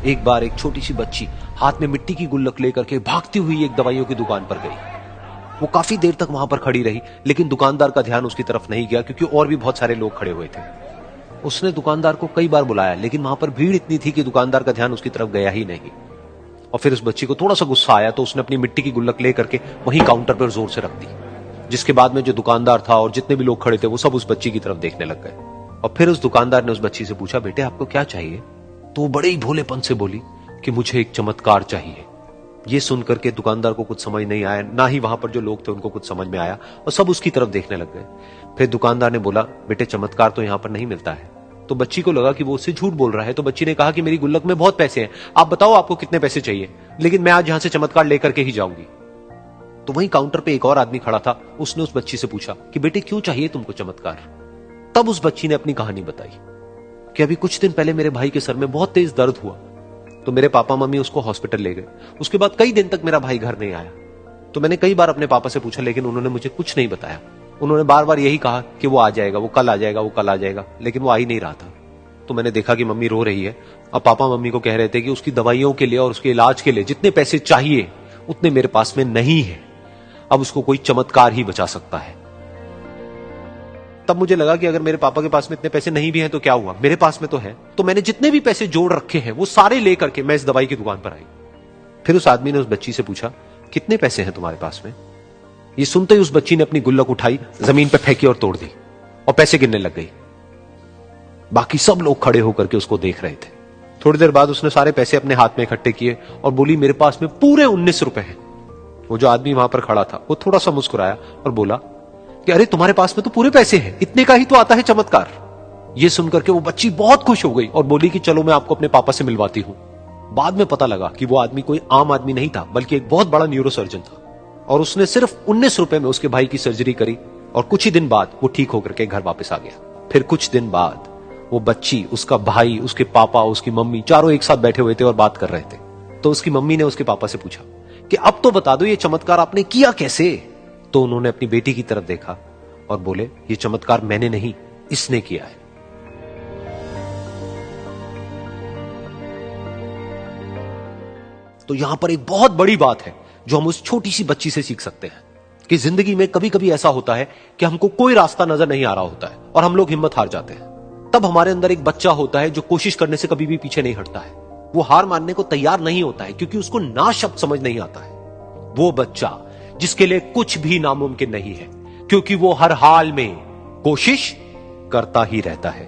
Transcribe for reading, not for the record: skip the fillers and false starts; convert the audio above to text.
एक बार एक छोटी सी बच्ची हाथ में मिट्टी की गुल्लक लेकर के भागती हुई एक दवाइयों की दुकान पर गई। वो काफी देर तक वहां पर खड़ी रही, लेकिन दुकानदार का ध्यान उसकी तरफ नहीं गया क्योंकि और भी बहुत सारे लोग खड़े हुए थे। उसने दुकानदार को कई बार बुलाया, लेकिन वहां पर भीड़ इतनी थी कि दुकानदार का ध्यान उसकी तरफ गया ही नहीं। और फिर उस बच्ची को थोड़ा सा गुस्सा आया तो उसने अपनी मिट्टी की गुल्लक लेकर के वहीं काउंटर पर जोर से रख दी, जिसके बाद में जो दुकानदार था और जितने भी लोग खड़े थे वो सब उस बच्ची की तरफ देखने लग गए। और फिर उस दुकानदार ने उस बच्ची से पूछा, बेटे आपको क्या चाहिए? तो वो बड़े ही भोलेपन से बोली कि मुझे एक चमत्कार चाहिए। ये सुनकर के दुकानदार को कुछ समझ नहीं आया, ना ही वहां पर जो लोग थे उनको कुछ समझ में आया, और सब उसकी तरफ देखने लग गए। फिर दुकानदार ने बोला, बेटे चमत्कार तो यहां पर नहीं मिलता है। तो बच्ची को लगा कि वो उससे झूठ बोल रहा है, तो बच्ची ने कहा कि मेरी गुल्लक में बहुत पैसे हैं, आप बताओ आपको कितने पैसे चाहिए, लेकिन मैं आज यहां से चमत्कार लेकर के ही जाऊंगी। तो वहीं काउंटर पे एक और आदमी खड़ा था, उसने उस बच्ची से पूछा कि बेटे क्यों चाहिए तुमको चमत्कार? तब उस बच्ची ने अपनी कहानी बताई कि अभी कुछ दिन पहले मेरे भाई के सर में बहुत तेज दर्द हुआ, तो मेरे पापा मम्मी उसको हॉस्पिटल ले गए। उसके बाद कई दिन तक मेरा भाई घर नहीं आया। तो मैंने कई बार अपने पापा से पूछा, लेकिन उन्होंने मुझे कुछ नहीं बताया। उन्होंने बार बार यही कहा कि वो आ जाएगा, वो कल आ जाएगा, वो कल आ जाएगा, लेकिन वो आ ही नहीं रहा था। तो मैंने देखा कि मम्मी रो रही है। अब पापा मम्मी को कह रहे थे कि उसकी दवाइयों के लिए और उसके इलाज के लिए जितने पैसे चाहिए उतने मेरे पास में नहीं है, अब उसको कोई चमत्कार ही बचा सकता है। तब मुझे लगा कि अगर मेरे पापा के पास में इतने पैसे नहीं भी हैं तो क्या हुआ, मेरे पास में तो है। तो मैंने जितने भी पैसे जोड़ रखे हैं वो सारे लेकर के मैं इस दवाई की दुकान पर आई। फिर उस आदमी ने उस बच्ची से पूछा, कितने पैसे हैं तुम्हारे पास में? ये सुनते ही उस बच्ची ने अपनी गुल्लक उठाई, जमीन पर फेंकी और तोड़ दी और पैसे गिनने लग गई। बाकी सब लोग खड़े होकर के उसको देख रहे थे। थोड़ी देर बाद उसने सारे पैसे अपने हाथ में इकट्ठे किए और बोली, मेरे पास में पूरे 19 रुपए हैं। वो जो आदमी वहां पर खड़ा था वो थोड़ा सा मुस्कुराया और बोला कि अरे तुम्हारे पास में तो पूरे पैसे हैं, इतने का ही तो आता है चमत्कार। ये सुनकर के वो बच्ची बहुत खुश हो गई और बोली कि चलो मैं आपको अपने पापा से मिलवाती हूं। बाद में पता लगा कि वो आदमी कोई आम आदमी नहीं था, बल्कि एक बहुत बड़ा न्यूरोसर्जन था, और उसने सिर्फ 19 रुपए में उसके भाई की सर्जरी करी और कुछ ही दिन बाद वो ठीक होकर के घर वापस आ गया। फिर कुछ दिन बाद वो बच्ची, उसका भाई, उसके पापा, उसकी मम्मी चारों एक साथ बैठे हुए थे और बात कर रहे थे। तो उसकी मम्मी ने उसके पापा से पूछा कि अब तो बता दो ये चमत्कार आपने किया कैसे? तो उन्होंने अपनी बेटी की तरफ देखा और बोले, ये चमत्कार मैंने नहीं, इसने किया है। तो यहां पर एक बहुत बड़ी बात है जो हम उस छोटी सी बच्ची से सीख सकते हैं कि जिंदगी में कभी कभी ऐसा होता है कि हमको कोई रास्ता नजर नहीं आ रहा होता है और हम लोग हिम्मत हार जाते हैं। तब हमारे अंदर एक बच्चा होता है जो कोशिश करने से कभी भी पीछे नहीं हटता है। वो हार मानने को तैयार नहीं होता है क्योंकि उसको ना शब्द समझ नहीं आता है। वो बच्चा जिसके लिए कुछ भी नामुमकिन नहीं है, क्योंकि वो हर हाल में कोशिश करता ही रहता है।